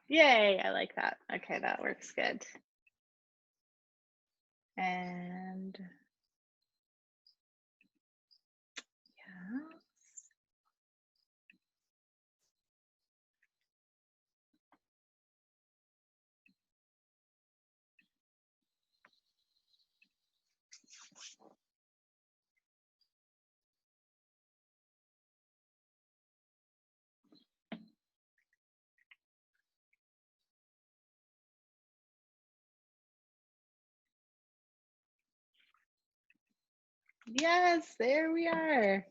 Yay, I like that. Okay, that works good. And yeah. Yes, there we are.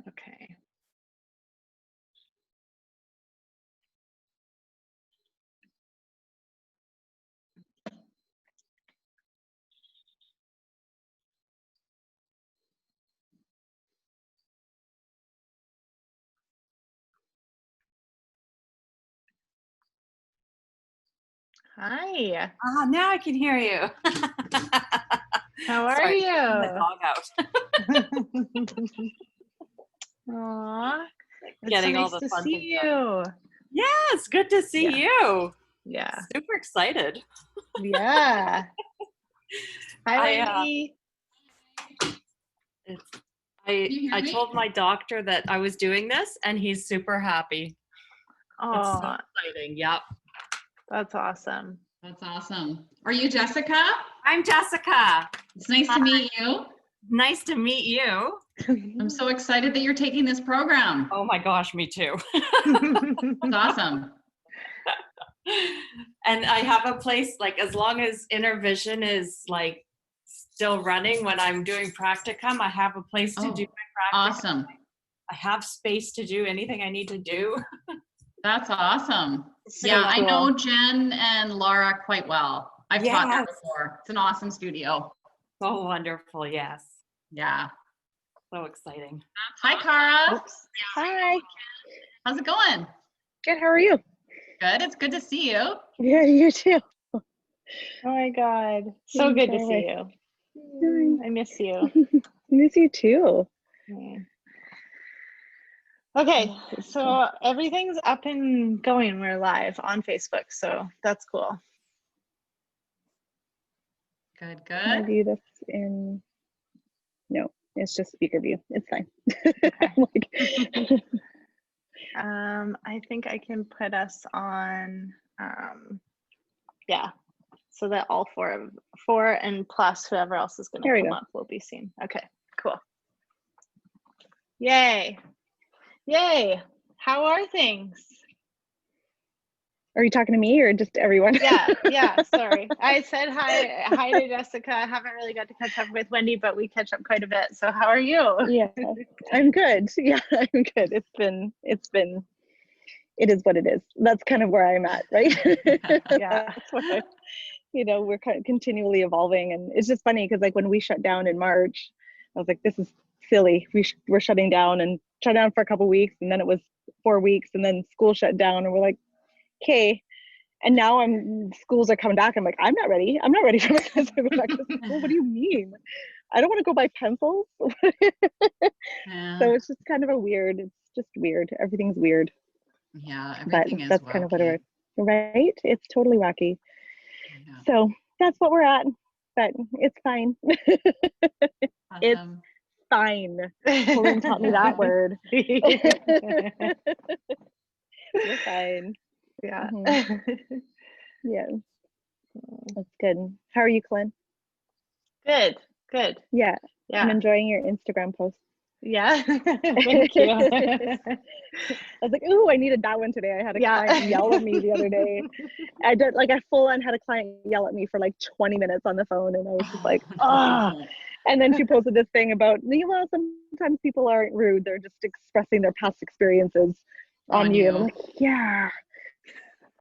Okay. Hi. Now I can hear you. How are Sorry, you? taking the dog out. Aw, it's Getting so all nice the to fun see things done. you. Yeah, it's good to see you. Yeah. Super excited. Yeah. Hi, I Wendy. I told my doctor that I was doing this, and he's super happy. It's so Oh, exciting. Yep. that's awesome. That's awesome. Are you Jessica? I'm Jessica. It's nice to meet you. Nice to meet you. I'm so excited that you're taking this program. Oh my gosh, me too. It's awesome. And I have a place, like, as long as Inner Vision is like still running when I'm doing practicum, I have a place to do my practicum. Awesome. I have space to do anything I need to do. That's awesome. So Yeah, I cool. know Jen and Laura quite well. I've taught there before. It's an awesome studio. Oh, wonderful. Yes. Yeah. So exciting. Hi, Cara. Oops. Hi. How's it going? Good, how are you? Good. It's good to see you. Yeah, you too. Oh my God. So good to see you. I miss you. Miss you too. Okay, so everything's up and going. We're live on Facebook, so that's cool. Good, Can I good. do this in? No, it's just speaker view. It's fine. Okay. I think I can put us on, yeah, so that all four and plus whoever else is going to come up will be seen. Okay, cool. Yay. Yay. How are things? Are you talking to me or just everyone? Yeah, sorry. I said hi to Jessica. I haven't really got to catch up with Wendy, but we catch up quite a bit. So how are you? Yeah, I'm good. Yeah, I'm good. It is what it is. That's kind of where I'm at, right? Yeah. That's why, we're kind of continually evolving. And it's just funny because like when we shut down in March, I was like, this is silly. We're shutting down and shut down for a couple weeks. And then it was 4 weeks and then school shut down and we're like, okay. And now schools are coming back. I'm like, I'm not ready. I'm not ready for my kids to go back to school. What do you mean? I don't want to go buy pencils. Yeah. So it's just kind of it's just weird. Everything's weird. Yeah, But everything is that's kind of what wacky. right? It's totally wacky. Yeah. So that's what we're at. But it's fine. It's Awesome. fine. Pauline taught me that word. We're fine. Yeah. Yeah, that's good. How are you, Clint? Good. Yeah, I'm Yeah. enjoying your Instagram posts. Yeah. Thank you. I was like, ooh, I needed that one today. I had a client yell at me the other day. I full on had a client yell at me for like 20 minutes on the phone, and I was just like, ah. And then she posted this thing about, well, sometimes people aren't rude; they're just expressing their past experiences on you. And I'm like, yeah,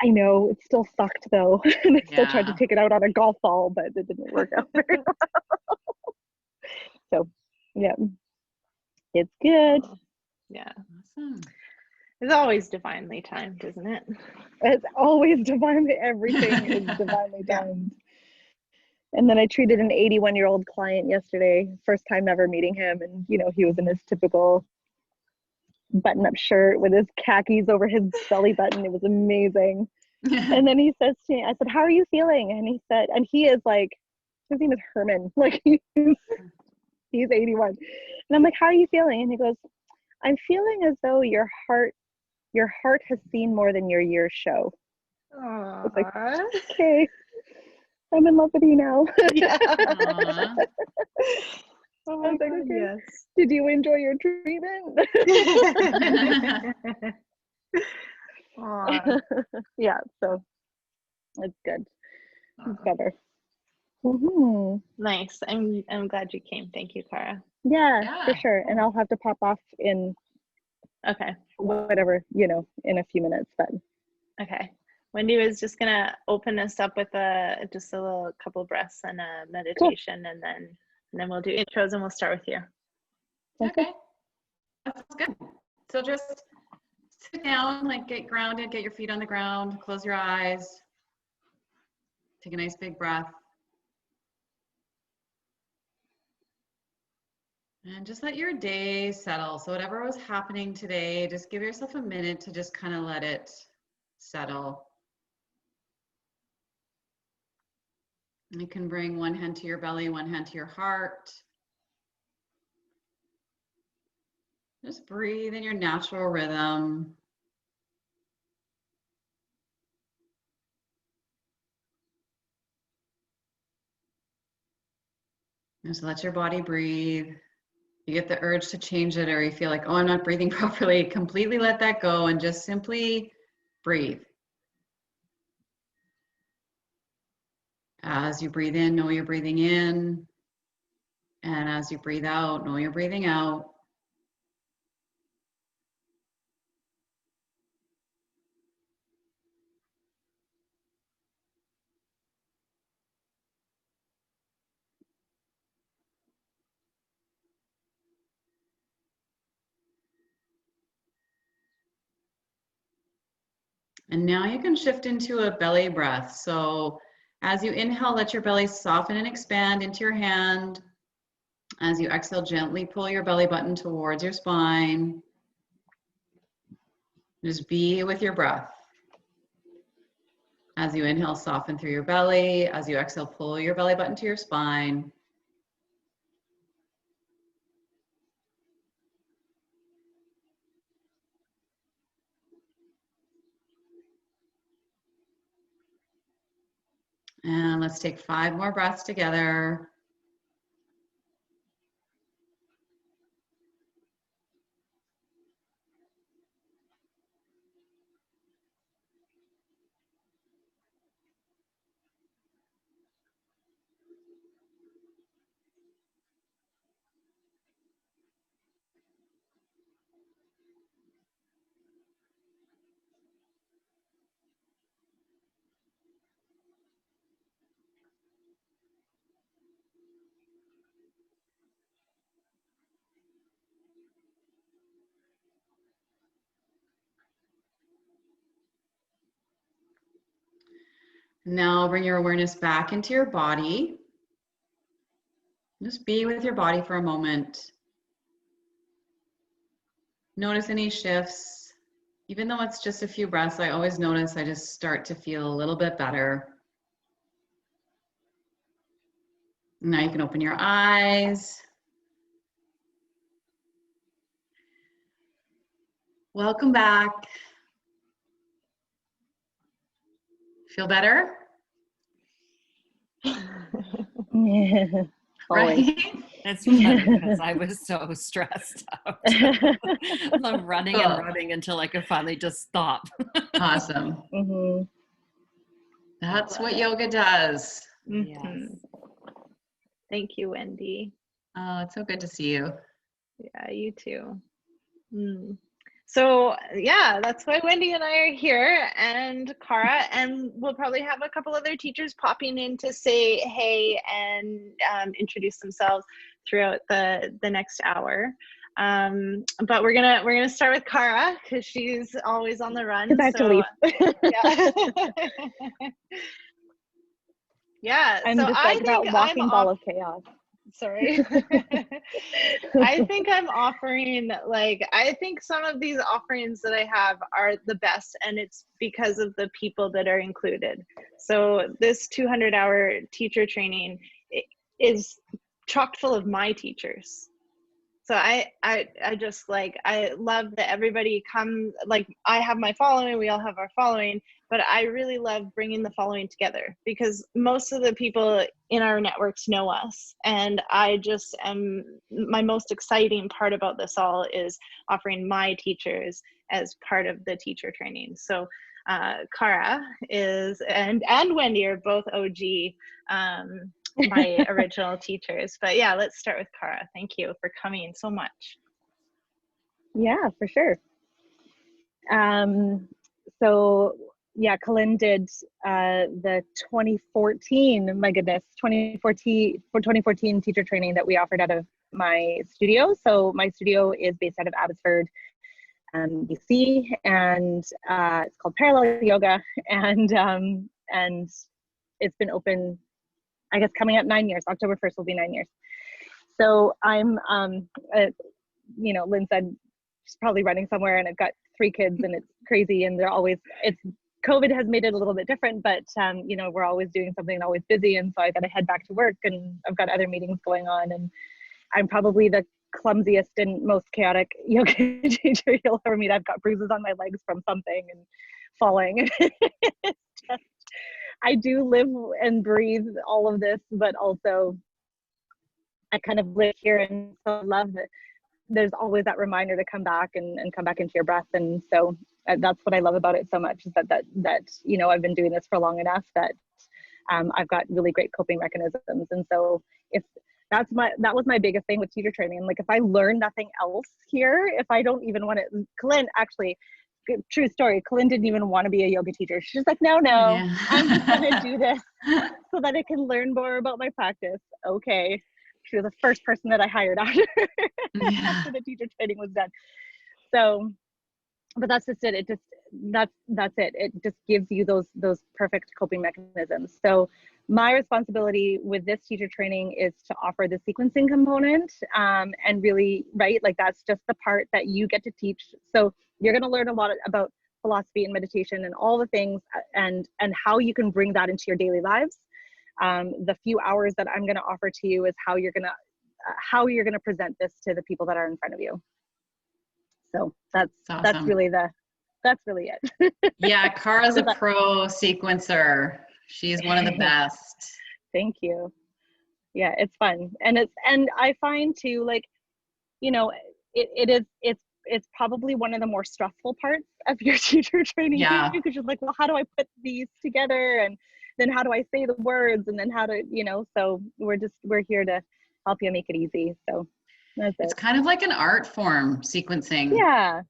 I know. It still sucked though, and I still tried to take it out on a golf ball, but it didn't work out very well. So, yeah, it's good. Yeah. Awesome. It's always divinely timed, isn't it? It's always divinely, everything is divinely timed. And then I treated an 81-year-old client yesterday, first time ever meeting him. And, he was in his typical button-up shirt with his khakis over his belly button. It was amazing. And then he says to me, I said, how are you feeling? And he said, and he is like, his name is Herman. Like he's 81. And I'm like, how are you feeling? And he goes, I'm feeling as though your heart has seen more than your years show. I was like, okay, I'm in love with you now. Yeah. I was like, okay, yes. Did you enjoy your treatment? Yeah, so it's good. It's better. Mm-hmm. Nice. I'm glad you came. Thank you, Cara. Yeah, for sure. And I'll have to pop off in whatever, in a few minutes, but okay. Wendy was just gonna open us up with just a little couple breaths and a meditation, cool. and then we'll do intros and we'll start with you. Okay. That's good. So just sit down, like get grounded, get your feet on the ground, close your eyes, take a nice big breath. And just let your day settle. So whatever was happening today, just give yourself a minute to just kind of let it settle. You can bring one hand to your belly, one hand to your heart. Just breathe in your natural rhythm. Just let your body breathe. You get the urge to change it, or you feel like, oh, I'm not breathing properly, completely let that go and just simply breathe. As you breathe in, know you're breathing in. And as you breathe out, know you're breathing out. And now you can shift into a belly breath. So as you inhale, let your belly soften and expand into your hand. As you exhale, gently pull your belly button towards your spine. Just be with your breath. As you inhale, soften through your belly. As you exhale, pull your belly button to your spine. And let's take 5 more breaths together. Now bring your awareness back into your body. Just be with your body for a moment. Notice any shifts. Even though it's just a few breaths, I always notice I just start to feel a little bit better. Now you can open your eyes. Welcome back. Feel better? Always. Right? It's funny because I was so stressed out. I'm running and running until I could finally just stop. Awesome. Mhm. That's what yoga does. Yes. Mhm. Thank you, Wendy. Oh, it's so good to see you. Yeah, you too. So yeah, that's why Wendy and I are here, and Cara, and we'll probably have a couple other teachers popping in to say hey and introduce themselves throughout the next hour. But we're gonna start with Cara because she's always on the run. She's back to leave. Yeah. Yeah. I'm so just I like think that walking I'm ball of chaos. Sorry. I think I'm offering, like, I think some of these offerings that I have are the best, and it's because of the people that are included. So this 200-hour teacher training is chock full of my teachers. So I just like, I love that everybody come, like I have my following, we all have our following, but I really love bringing the following together because most of the people in our networks know us. And I just am, my most exciting part about this all is offering my teachers as part of the teacher training. So Cara is, and Wendy are both OG my original teachers. But yeah, let's start with Cara. Thank you for coming so much. Yeah, for sure. So yeah, Colin did the 2014, my goodness, 2014 teacher training that we offered out of my studio. So my studio is based out of Abbotsford, BC, and it's called Parallel Yoga, and it's been open, I guess, coming up 9 years. October 1st will be 9 years. So I'm, you know, Lynn said she's probably running somewhere, and I've got 3 kids, and it's crazy, and they're always, it's, COVID has made it a little bit different, but you know, we're always doing something and always busy, and so I got to head back to work, and I've got other meetings going on, and I'm probably the clumsiest and most chaotic yoga teacher you'll ever meet. I've got bruises on my legs from something and falling. It's just, I do live and breathe all of this, but also I kind of live here, and so I love that there's always that reminder to come back and come back into your breath. And so that's what I love about it so much, is that you know, I've been doing this for long enough that I've got really great coping mechanisms. And so if that was my biggest thing with teacher training. Like if I learn nothing else here, if I don't even want to, Colin, actually, true story, Colin didn't even want to be a yoga teacher. She's like, no, Yeah. I'm just gonna do this so that I can learn more about my practice. Okay. She was the first person that I hired after the teacher training was done. So, but that's just it. It just, that's it. It just gives you those perfect coping mechanisms. So my responsibility with this teacher training is to offer the sequencing component, and really, right, like that's just the part that you get to teach. So you're going to learn a lot about philosophy and meditation and all the things, and how you can bring that into your daily lives. The few hours that I'm going to offer to you is how you're going to present this to the people that are in front of you. So that's awesome. that's really it. Yeah, Cara's a pro sequencer. She's one of the best. Thank you. Yeah, it's fun. And I find too, like, you know, it's probably one of the more stressful parts of your teacher training. Yeah. Because you're like, well, how do I put these together? And then how do I say the words? And then how to, you know, so we're here to help you make it easy. So that's it. It's kind of like an art form, sequencing. Yeah.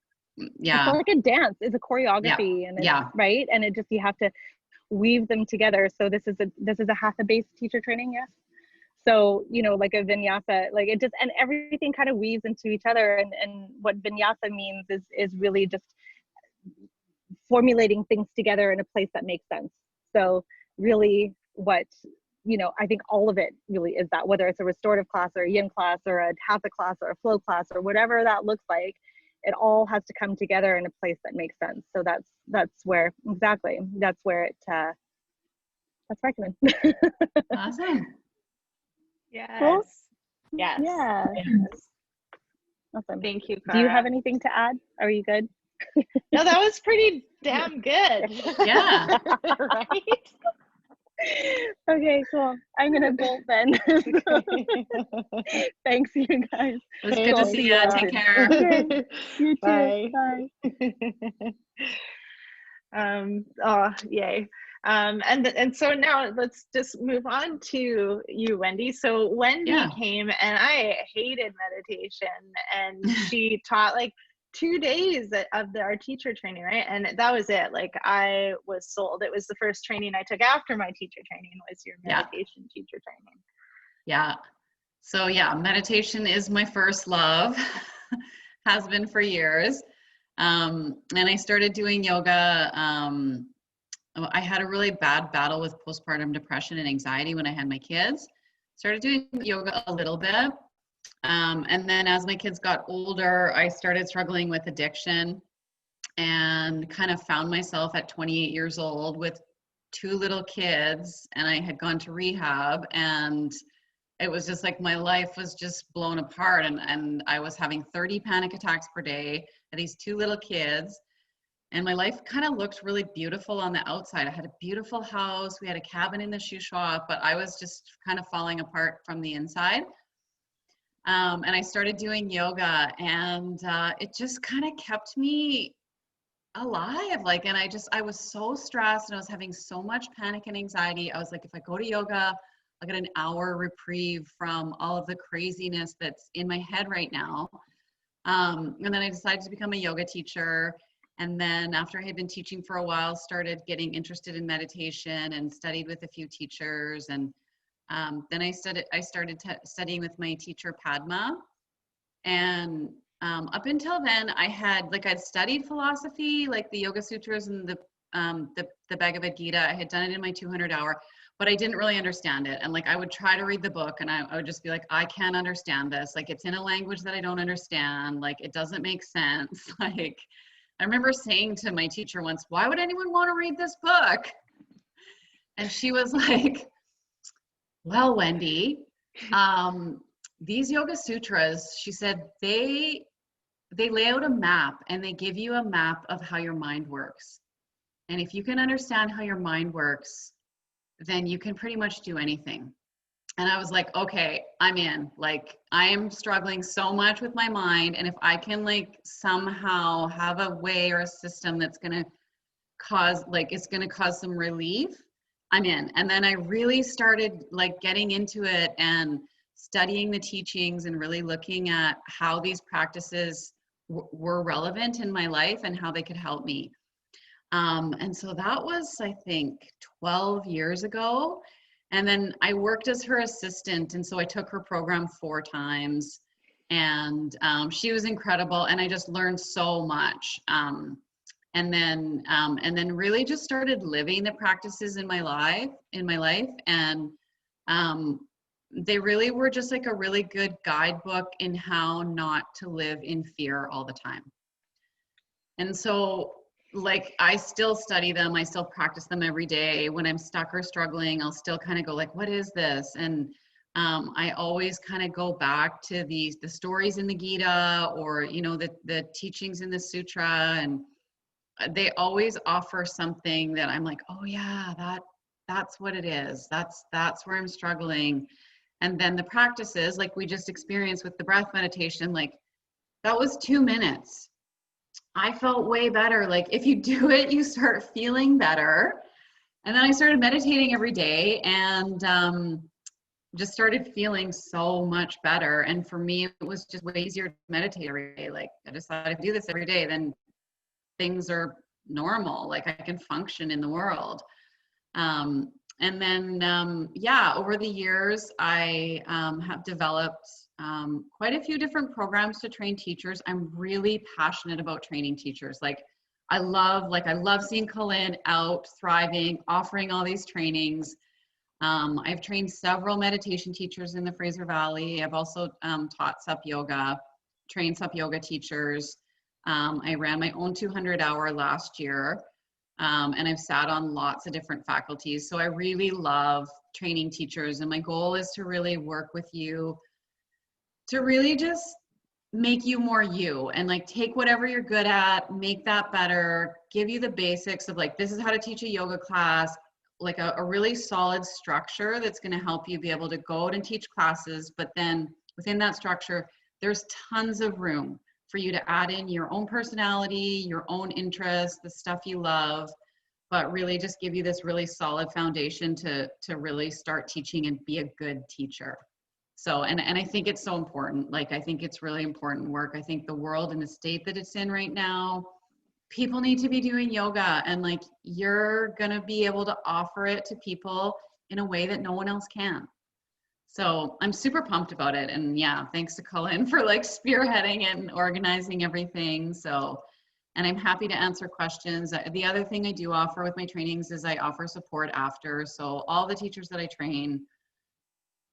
Yeah. It's like a dance. It's a choreography, and it's, right. And it just, you have to weave them together. So this is a hatha-based teacher training. Yes. So, you know, like a vinyasa, like it just, and everything kind of weaves into each other. And what vinyasa means is really just formulating things together in a place that makes sense. So really what, I think all of it really is that, whether it's a restorative class or a yin class or a hatha class or a flow class or whatever that looks like, it all has to come together in a place that makes sense. So that's where it, that's where I come in. Awesome. Yes. Cool. Yes. Yeah. Yes. Awesome. Thank you, Do you have Cara. anything to add? Are you good? No, that was pretty damn good. Yeah. Right? Okay, cool. I'm gonna bolt then. Thanks, you guys. It was good to Cool. see See you. you Take soon. care. Okay. You too. Bye. Bye. Oh, yay. And so now let's just move on to you, Wendy. So Wendy Yeah. came, and I hated meditation, and she taught like 2 days of our teacher training, right? And that was it. Like, I was sold. It was the first training I took after my teacher training, was your meditation teacher training. Yeah. So yeah, meditation is my first love, has been for years. And I started doing yoga. I had a really bad battle with postpartum depression and anxiety when I had my kids. Started doing yoga a little bit. And then as my kids got older, I started struggling with addiction and kind of found myself at 28 years old with 2 little kids, and I had gone to rehab, and it was just like my life was just blown apart, and I was having 30 panic attacks per day at these 2 little kids. And my life kind of looked really beautiful on the outside. I had a beautiful house, we had a cabin in the shoe shop, but I was just kind of falling apart from the inside. And I started doing yoga, and it just kind of kept me alive. Like, and I was so stressed, and I was having so much panic and anxiety. I was like, if I go to yoga, I'll get an hour reprieve from all of the craziness that's in my head right now. And then I decided to become a yoga teacher. And then after I had been teaching for a while, started getting interested in meditation and studied with a few teachers. And then I started studying with my teacher, Padma. And up until then, I'd studied philosophy, like the Yoga Sutras and the Bhagavad Gita. I had done it in my 200-hour, but I didn't really understand it. And like, I would try to read the book, and I would just be like, I can't understand this. Like, it's in a language that I don't understand. Like, it doesn't make sense. Like, I remember saying to my teacher once, why would anyone want to read this book? And she was like, well, Wendy, these Yoga Sutras, she said, they lay out a map, and they give you a map of how your mind works. And if you can understand how your mind works, then you can pretty much do anything. And I was like, okay, I'm in. Like, I am struggling so much with my mind, and if I can like somehow have a way or a system that's going to cause some relief, I'm in. And then I really started like getting into it and studying the teachings and really looking at how these practices were relevant in my life and how they could help me. And so that was, I think, 12 years ago. And then I worked as her assistant. And so I took her program 4 times, and she was incredible. And I just learned so much. And then really just started living the practices in my life. And they really were just like a really good guidebook in how not to live in fear all the time. And so, like, I still study them. I still practice them every day. When I'm stuck or struggling, I'll still kind of go like, what is this? And I always kind of go back to the stories in the Gita, or, you know, the teachings in the sutra, and they always offer something that I'm like, oh yeah, that's what it is. That's where I'm struggling. And then the practices, like we just experienced with the breath meditation, like that was 2 minutes. I felt way better. Like, if you do it, you start feeling better. And then I started meditating every day, and just started feeling so much better. And for me, it was just way easier to meditate every day. Like, I just thought, if I do this every day, then things are normal. Like, I can function in the world. And then, yeah, over the years, I have developed quite a few different programs to train teachers. I'm really passionate about training teachers. Like, I love seeing Colin out thriving, offering all these trainings. I've trained several meditation teachers in the Fraser Valley. I've also taught Sept yoga, trained Sept yoga teachers. I ran my own 200-hour last year, and I've sat on lots of different faculties. So I really love training teachers, and my goal is to really work with you to really just make you more you, and like take whatever you're good at, make that better, give you the basics of like, this is how to teach a yoga class, like a really solid structure that's going to help you be able to go out and teach classes. But then within that structure, there's tons of room for you to add in your own personality, your own interests, the stuff you love, but really just give you this really solid foundation to really start teaching and be a good teacher. So, and I think it's so important. Like, I think it's really important work. I think the world and the state that it's in right now, people need to be doing yoga, and like, you're going to be able to offer it to people in a way that no one else can. So I'm super pumped about it. And yeah, thanks to Colin for like spearheading it and organizing everything. So, and I'm happy to answer questions. The other thing I do offer with my trainings is I offer support after. So all the teachers that I train,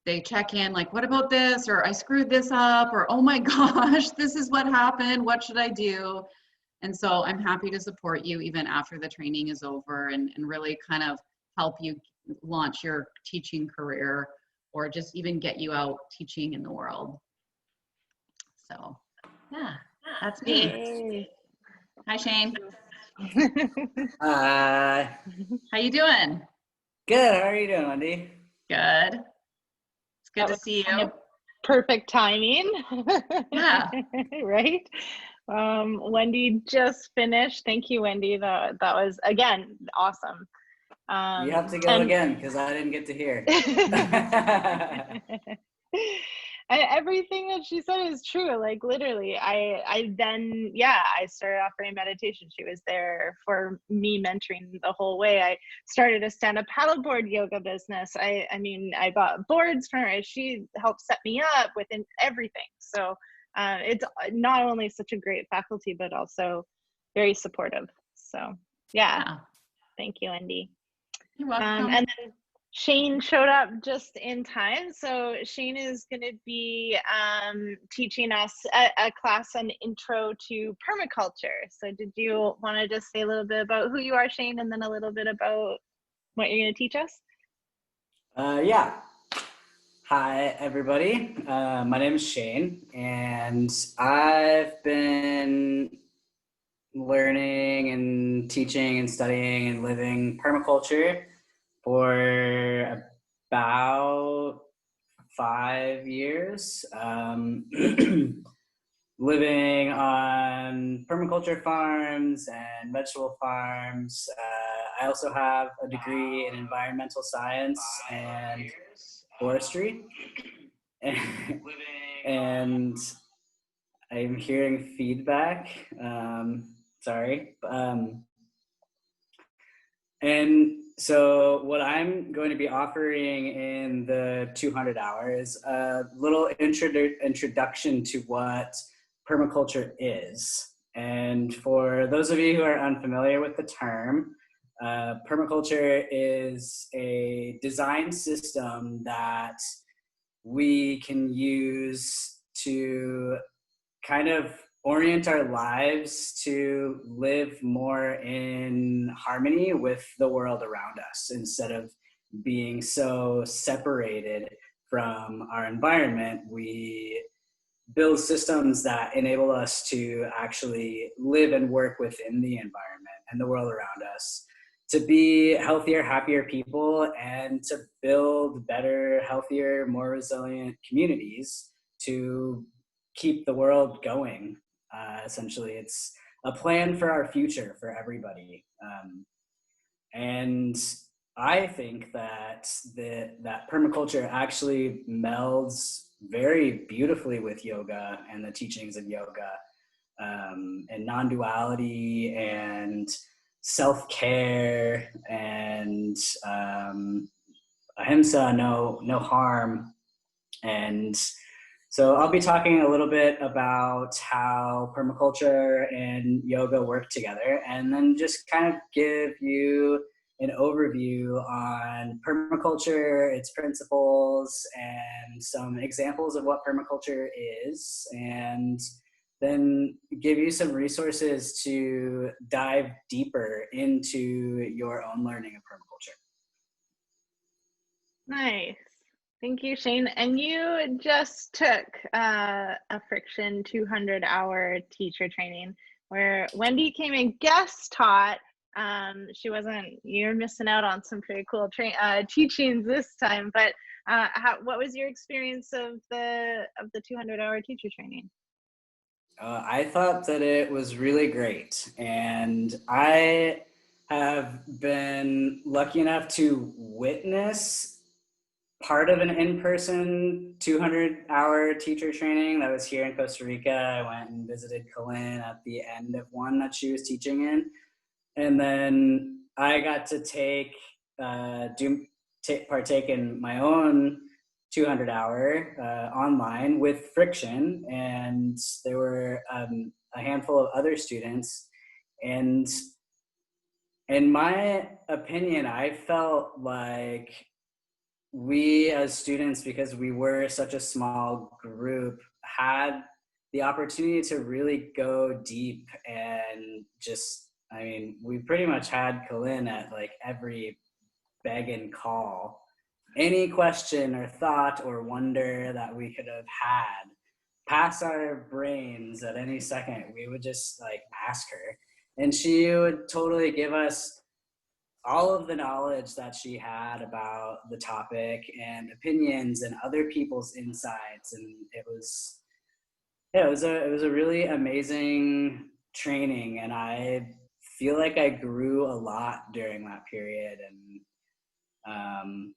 they check in like, what about this? Or I screwed this up, or, oh my gosh, this is what happened. What should I do? And so I'm happy to support you even after the training is over, and really kind of help you launch your teaching career, or just even get you out teaching in the world. So yeah, that's me. Yay. Hi, Shane. Hi. How you doing? Good. How are you doing, Wendy? Good. It's good That to was see kind you. of perfect timing. Yeah. Right. Wendy just finished. Thank you, Wendy. That was, again, awesome. You have to go again because I didn't get to hear. And everything that she said is true. Like, literally, I then, yeah, I started offering meditation. She was there for me, mentoring the whole way. I started a stand-up paddleboard yoga business. I mean, I bought boards from her. She helped set me up within everything. So it's not only such a great faculty, but also very supportive. So yeah. Thank you, Andy. You're welcome. And then Shane showed up just in time. So Shane is going to be teaching us a class on intro to permaculture. So did you want to just say a little bit about who you are, Shane, and then a little bit about what you're going to teach us? Yeah. Hi, everybody. My name is Shane, and I've been learning and teaching and studying and living permaculture for about 5 years, living on permaculture farms and vegetable farms. I also have a degree in environmental science and forestry. And I'm hearing feedback. Sorry. And so what I'm going to be offering in the 200 hours, a little introduction to what permaculture is. And for those of you who are unfamiliar with the term, permaculture is a design system that we can use to kind of orient our lives to live more in harmony with the world around us, instead of being so separated from our environment. We build systems that enable us to actually live and work within the environment and the world around us, to be healthier, happier people, and to build better, healthier, more resilient communities to keep the world going. Essentially, it's a plan for our future for everybody. And I think that that permaculture actually melds very beautifully with yoga and the teachings of yoga, and non-duality and self-care and ahimsa, no harm, and So I'll be talking a little bit about how permaculture and yoga work together, and then just kind of give you an overview on permaculture, its principles, and some examples of what permaculture is, and then give you some resources to dive deeper into your own learning of permaculture. Nice. Thank you, Shane. And you just took a Frik-shuhn 200-hour teacher training where Wendy came and guest taught. You're missing out on some pretty cool teachings this time, but what was your experience of the 200-hour teacher training? I thought that it was really great, and I have been lucky enough to witness part of an in-person 200-hour teacher training that was here in Costa Rica. I went and visited Colin at the end of one that she was teaching in, and then I got to partake in my own 200-hour online with Frik-shuhn, and there were a handful of other students, and in my opinion, I felt like we as students, because we were such a small group, had the opportunity to really go deep and just, I mean, we pretty much had Colin at like every beg and call. Any question or thought or wonder that we could have had pass our brains at any second, we would just like ask her. And she would totally give us all of the knowledge that she had about the topic and opinions and other people's insights. And it was a really amazing training. And I feel like I grew a lot during that period. And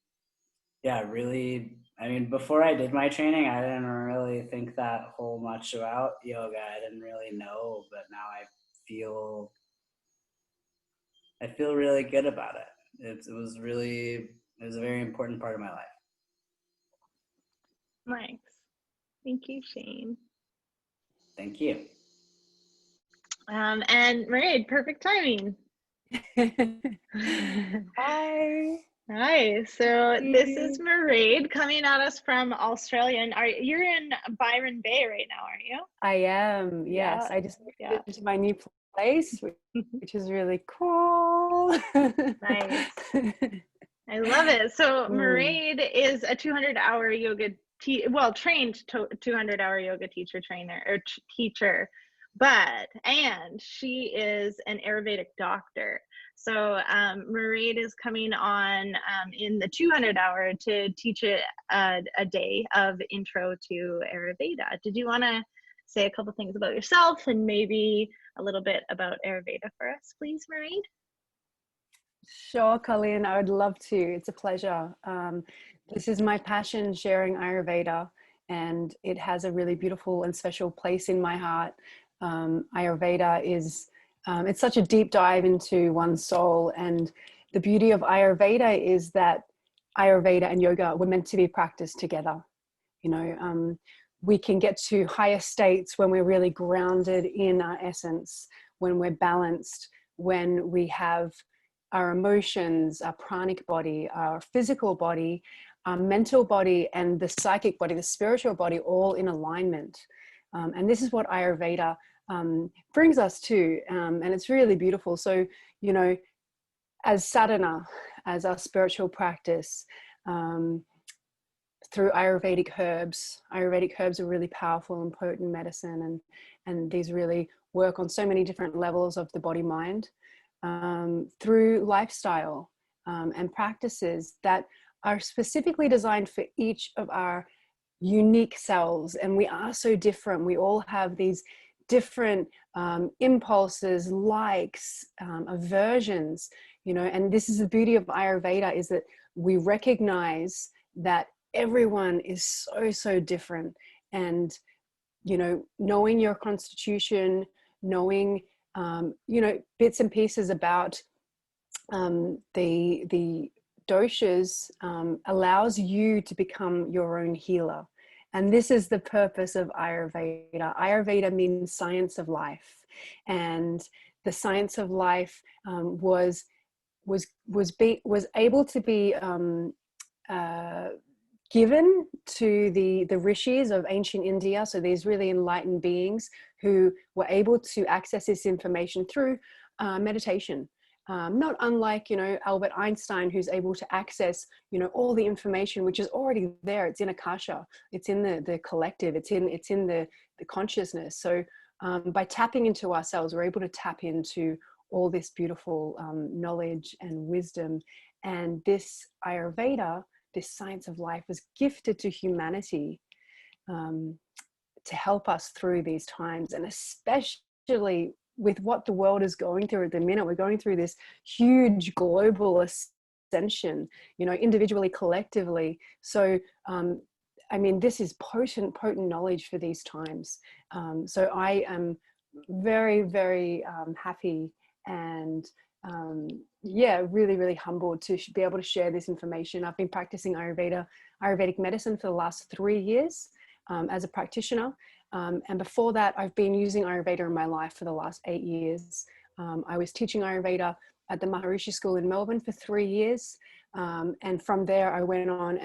really, I mean, before I did my training, I didn't really think that whole much about yoga. I didn't really know, but now I feel really good about it. It was a very important part of my life. Nice. Thank you, Shane. Thank you. And Mairead, perfect timing. Hi. Hi. So this is Mairead coming at us from Australia. And you're in Byron Bay right now, aren't you? I am. Yes. Yeah. I just moved into my new place, which is really cool. Nice. I love it. So Mairead is a 200-hour yoga trained 200-hour yoga teacher and she is an Ayurvedic doctor. So Mairead is coming on in the 200-hour to teach a day of intro to Ayurveda. Did you want to say a couple things about yourself and maybe a little bit about Ayurveda for us, please, Mairead? Sure, Colleen, I would love to. It's a pleasure. This is my passion, sharing Ayurveda, and it has a really beautiful and special place in my heart. Ayurveda is, it's such a deep dive into one's soul, and the beauty of Ayurveda is that Ayurveda and yoga were meant to be practiced together. You know, we can get to higher states when we're really grounded in our essence, when we're balanced, when we have our emotions, our pranic body, our physical body, our mental body, and the psychic body, the spiritual body, all in alignment. And this is what Ayurveda brings us to, and it's really beautiful. So, you know, as sadhana, as our spiritual practice, through Ayurvedic herbs are really powerful and potent medicine, and these really work on so many different levels of the body-mind. Through lifestyle and practices that are specifically designed for each of our unique selves. And we are so different. We all have these different impulses, likes, aversions, you know, and this is the beauty of Ayurveda, is that we recognize that everyone is so different. And, you know, knowing your constitution, knowing you know, bits and pieces about the doshas allows you to become your own healer. And this is the purpose of Ayurveda. Ayurveda means science of life. And the science of life was able to be given to the rishis of ancient India. So these really enlightened beings who were able to access this information through meditation. Not unlike, Albert Einstein, who's able to access, all the information which is already there. It's in Akasha, it's in the collective, it's in the consciousness. So by tapping into ourselves, we're able to tap into all this beautiful knowledge and wisdom. And this Ayurveda, this science of life, was gifted to humanity to help us through these times, and especially with what the world is going through at the minute. We're going through this huge global ascension, individually, collectively. So this is potent knowledge for these times. So I am very, very happy and really, really humbled to be able to share this information. I've been practicing Ayurvedic medicine for the last 3 years as a practitioner. And before that, I've been using Ayurveda in my life for the last 8 years. I was teaching Ayurveda at the Maharishi School in Melbourne for 3 years. And from there, I went on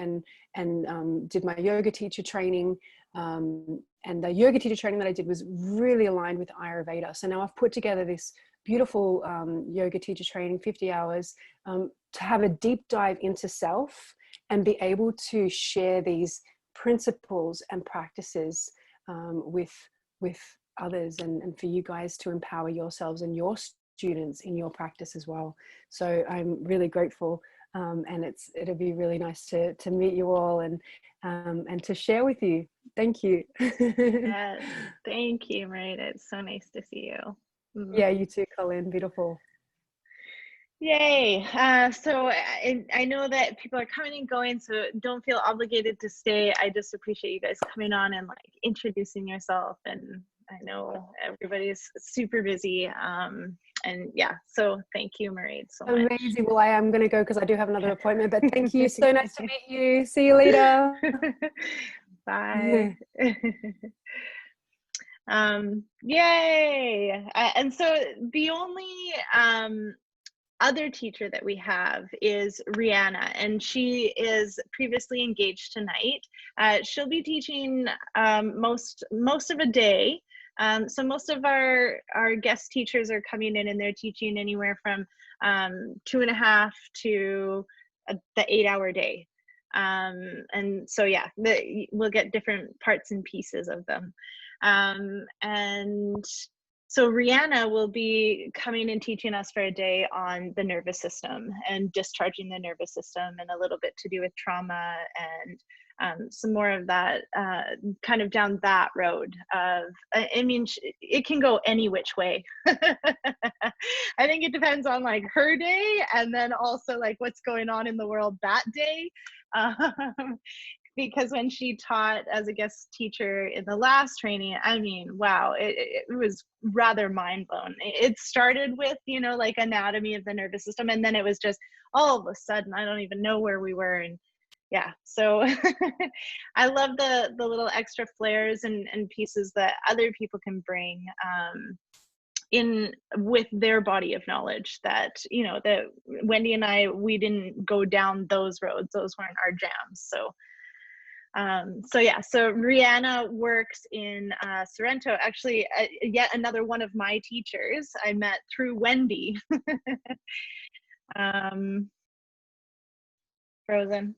and did my yoga teacher training. And the yoga teacher training that I did was really aligned with Ayurveda. So now I've put together this beautiful yoga teacher training, 50 hours, to have a deep dive into self and be able to share these principles and practices with others, and for you guys to empower yourselves and your students in your practice as well. So I'm really grateful, and it'll be really nice to meet you all and to share with you. Thank you. Yes, thank you, Marita. It's so nice to see you. Yeah, you too, Colleen. Beautiful. Yay. So I know that people are coming and going, so don't feel obligated to stay. I just appreciate you guys coming on and introducing yourself. And I know everybody's super busy. And yeah, so thank you, Marie, so much. Amazing. Well, I am going to go because I do have another appointment, but thank you. So nice to meet you. See you later. Bye. Yay. And so the only other teacher that we have is Rihanna, and she is previously engaged tonight. She'll be teaching most of a day. So most of our guest teachers are coming in and they're teaching anywhere from 2.5 to the 8-hour day. And so yeah, we'll get different parts and pieces of them. And so Rihanna will be coming and teaching us for a day on the nervous system and discharging the nervous system, and a little bit to do with trauma, and some more of that kind of down that road of, it can go any which way. I think it depends on her day, and then also what's going on in the world that day. Because when she taught as a guest teacher in the last training, wow, it was rather mind blown. It started with, anatomy of the nervous system, and then it was just all of a sudden, I don't even know where we were. And yeah, so I love the little extra flares and pieces that other people can bring in with their body of knowledge, that that Wendy and we didn't go down those roads. Those weren't our jams. So so Rihanna works in Sorrento. Actually, yet another one of my teachers I met through Wendy. Frozen.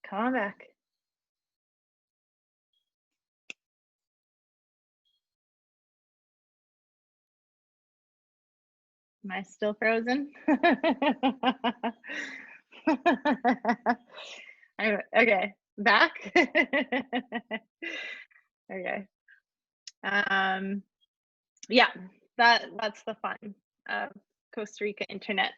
Come on back. Am I still frozen? Okay, back. Okay. Yeah, that's the fun of Costa Rica internet.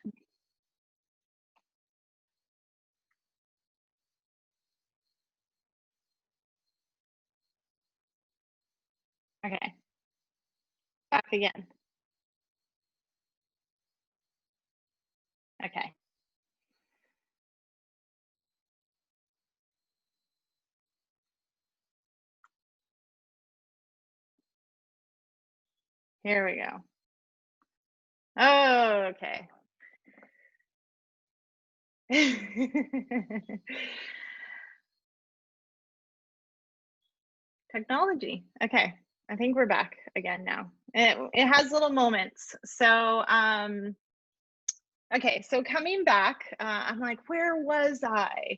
Okay, back again. Okay. Here we go. Oh, okay. Technology. Okay. I think we're back again now. It has little moments. So, okay. So coming back, I'm like, where was I?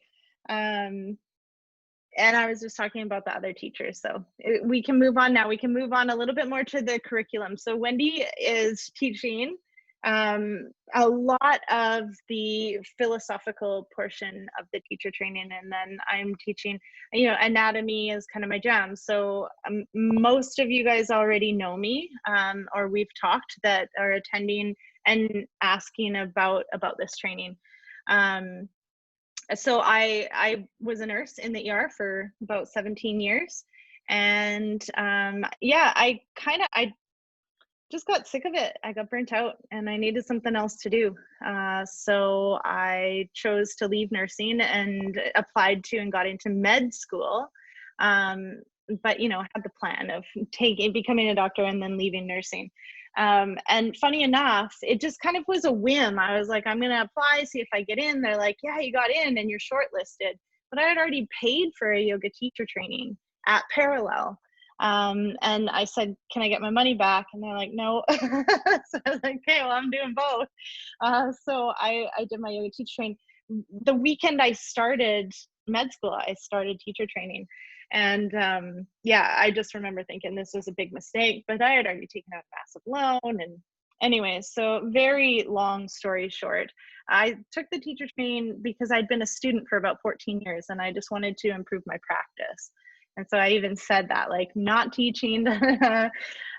And I was just talking about the other teachers. So we can move on now. We can move on a little bit more to the curriculum. So Wendy is teaching a lot of the philosophical portion of the teacher training, and then I'm teaching, you know, anatomy is kind of my jam. So most of you guys already know me, or we've talked, that are attending and asking about this training. So I was a nurse in the ER for about 17 years, and yeah, I just got sick of it. I got burnt out and I needed something else to do. So I chose to leave nursing and applied to and got into med school. But, you know, I had the plan of becoming a doctor and then leaving nursing. And funny enough, it just kind of was a whim. I was like, I'm going to apply, see if I get in. They're like, yeah, you got in and you're shortlisted. But I had already paid for a yoga teacher training at Parallel. And I said, can I get my money back? And they're like, no. So I was like, okay, well, I'm doing both. So I did my yoga teacher training. The weekend I started med school, I started teacher training. And yeah, I just remember thinking this was a big mistake, but I had already taken out a massive loan. And anyway, so very long story short, I took the teacher training because I'd been a student for about 14 years and I just wanted to improve my practice. And so I even said that, like, not teaching. And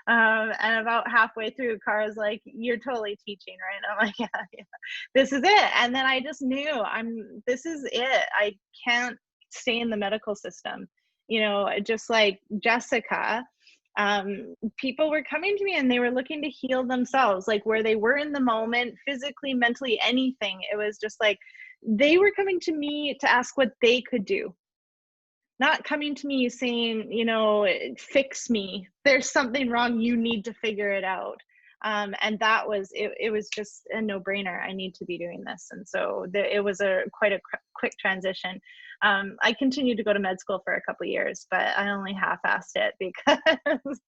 about halfway through, Cara's like, you're totally teaching, right? And I'm like, yeah, this is it. And then I just knew this is it. I can't stay in the medical system. You know, just like Jessica, people were coming to me and they were looking to heal themselves, like where they were in the moment, physically, mentally, anything. It was just like, they were coming to me to ask what they could do. Not coming to me saying, you know, fix me. There's something wrong. You need to figure it out. And that was, it was just a no-brainer. I need to be doing this. And so it was quite a quick transition. I continued to go to med school for a couple of years, but I only half-assed it because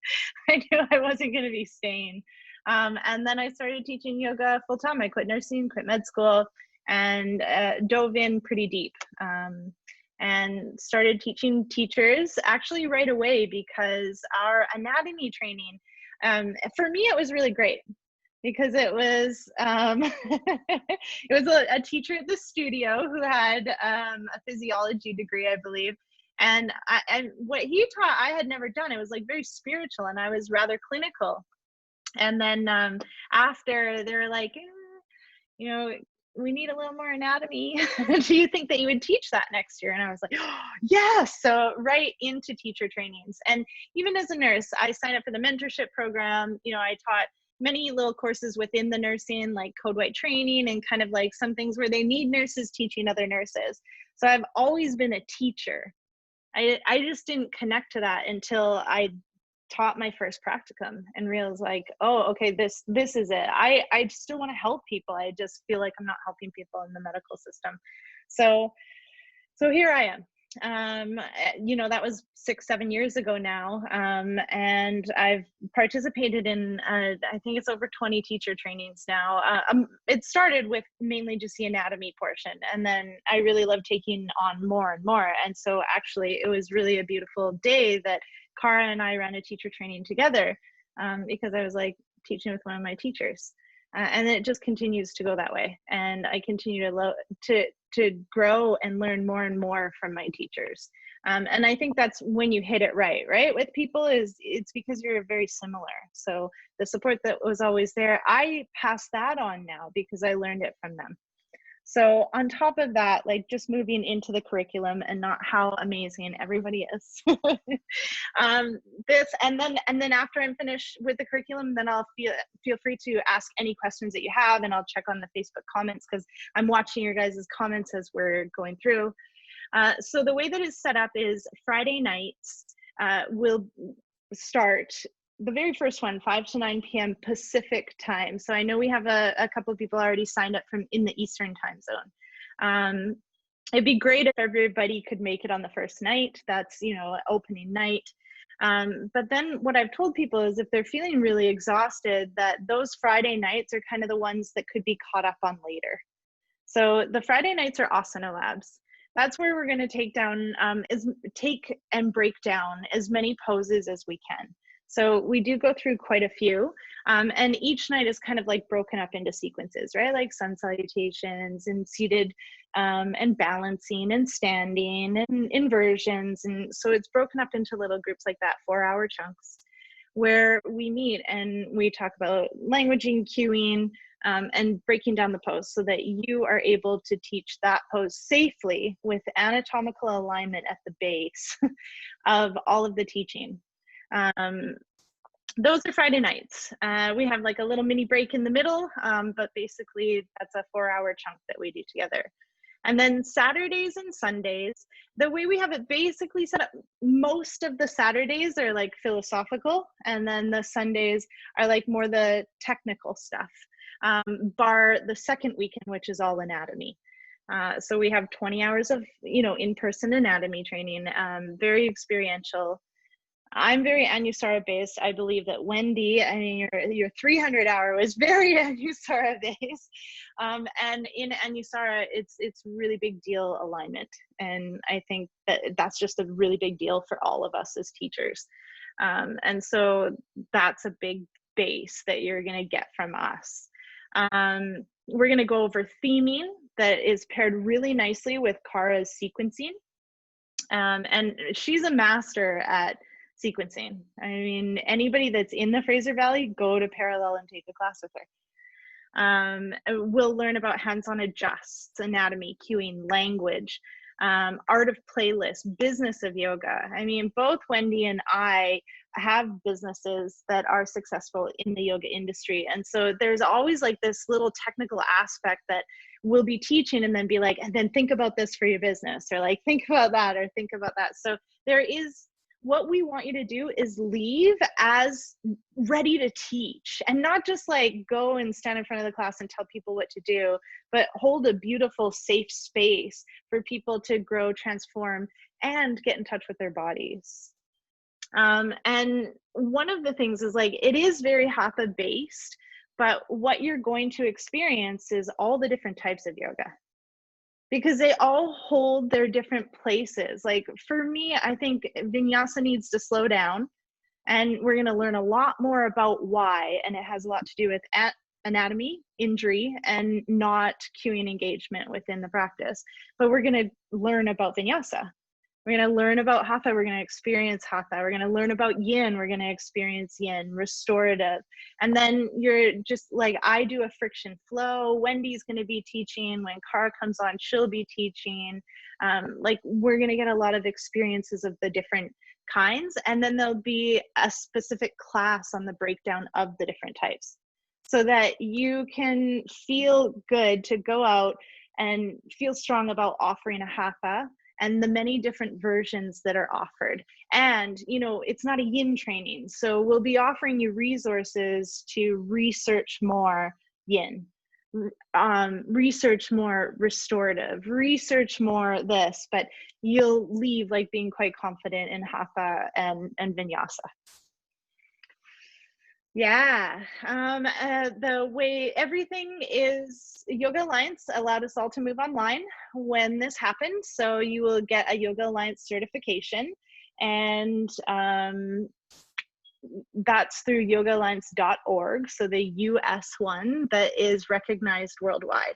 I knew I wasn't going to be staying. And then I started teaching yoga full-time. I quit nursing, quit med school, and dove in pretty deep. And started teaching teachers actually right away, because our anatomy training, for me, it was really great because it was it was a teacher at the studio who had a physiology degree, I believe. And what he taught, I had never done. It was like very spiritual, and I was rather clinical. And then after, they were like, you know, we need a little more anatomy. Do you think that you would teach that next year? And I was like, oh, yes. So right into teacher trainings. And even as a nurse, I signed up for the mentorship program. You know, I taught many little courses within the nursing, like code white training, and kind of like some things where they need nurses teaching other nurses. So I've always been a teacher. I just didn't connect to that until I taught my first practicum and realized, like, oh, okay, this is it. I still want to help people. I just feel like I'm not helping people in the medical system. So here I am. You know, that was 6-7 years ago now. And I've participated in, I think it's over 20 teacher trainings now. It started with mainly just the anatomy portion, and then I really love taking on more and more. And so actually, it was really a beautiful day that Cara and I ran a teacher training together, because I was like teaching with one of my teachers. And it just continues to go that way. And I continue to grow and learn more and more from my teachers. And I think that's when you hit it right with people, it's because you're very similar. So the support that was always there, I pass that on now because I learned it from them. So on top of that, like just moving into the curriculum and not how amazing everybody is. And then after I'm finished with the curriculum, then I'll feel free to ask any questions that you have, and I'll check on the Facebook comments because I'm watching your guys' comments as we're going through. So the way that it's set up is Friday nights we'll start the very first one, 5 to 9 p.m. Pacific time. So I know we have a couple of people already signed up from in the Eastern time zone. It'd be great if everybody could make it on the first night. That's, you know, opening night. But then what I've told people is if they're feeling really exhausted, that those Friday nights are kind of the ones that could be caught up on later. So the Friday nights are asana labs. That's where we're going to take and break down as many poses as we can. So we do go through quite a few, and each night is kind of like broken up into sequences, right? Like sun salutations and seated and balancing and standing and inversions. And so it's broken up into little groups like that, 4-hour chunks, where we meet and we talk about languaging, cueing, and breaking down the pose so that you are able to teach that pose safely with anatomical alignment at the base of all of the teaching. Those are Friday nights. We have like a little mini break in the middle, but basically that's a 4-hour chunk that we do together. And then Saturdays and Sundays, the way we have it basically set up, most of the Saturdays are like philosophical, and then the Sundays are like more the technical stuff, bar the second weekend, which is all anatomy. So we have 20 hours of, you know, in-person anatomy training, very experiential. I'm very Anusara based. I believe that Wendy, I mean, your 300-hour was very Anusara based. And in Anusara, it's really big deal alignment. And I think that that's just a really big deal for all of us as teachers. And so that's a big base that you're going to get from us. We're going to go over theming that is paired really nicely with Kara's sequencing. And she's a master at sequencing. I mean, anybody that's in the Fraser Valley, go to Parallel and take a class with her. We'll learn about hands-on adjusts, anatomy, cueing, language, art of playlist, business of yoga. I mean, both Wendy and I have businesses that are successful in the yoga industry. And so there's always like this little technical aspect that we'll be teaching and then be like, and then think about this for your business, or like, think about that, or think about that. So there is, what we want you to do is leave as ready to teach, and not just like go and stand in front of the class and tell people what to do, but hold a beautiful, safe space for people to grow, transform, and get in touch with their bodies. And one of the things is like, it is very hatha based, but what you're going to experience is all the different types of yoga, because they all hold their different places. Like for me, I think vinyasa needs to slow down, and we're going to learn a lot more about why, and it has a lot to do with anatomy, injury, and not cueing engagement within the practice. But we're going to learn about vinyasa. We're going to learn about hatha. We're going to experience hatha. We're going to learn about yin. We're going to experience yin, restorative. And then you're just like, I do a friction flow. Wendy's going to be teaching. When Kara comes on, she'll be teaching. Like we're going to get a lot of experiences of the different kinds. And then there'll be a specific class on the breakdown of the different types, so that you can feel good to go out and feel strong about offering a hatha and the many different versions that are offered. And, you know, it's not a yin training. So we'll be offering you resources to research more yin, research more restorative, research more this, but you'll leave like being quite confident in hatha and vinyasa. Yeah, the way everything is, Yoga Alliance allowed us all to move online when this happened. So you will get a Yoga Alliance certification, and that's through yogaalliance.org. So the US one that is recognized worldwide.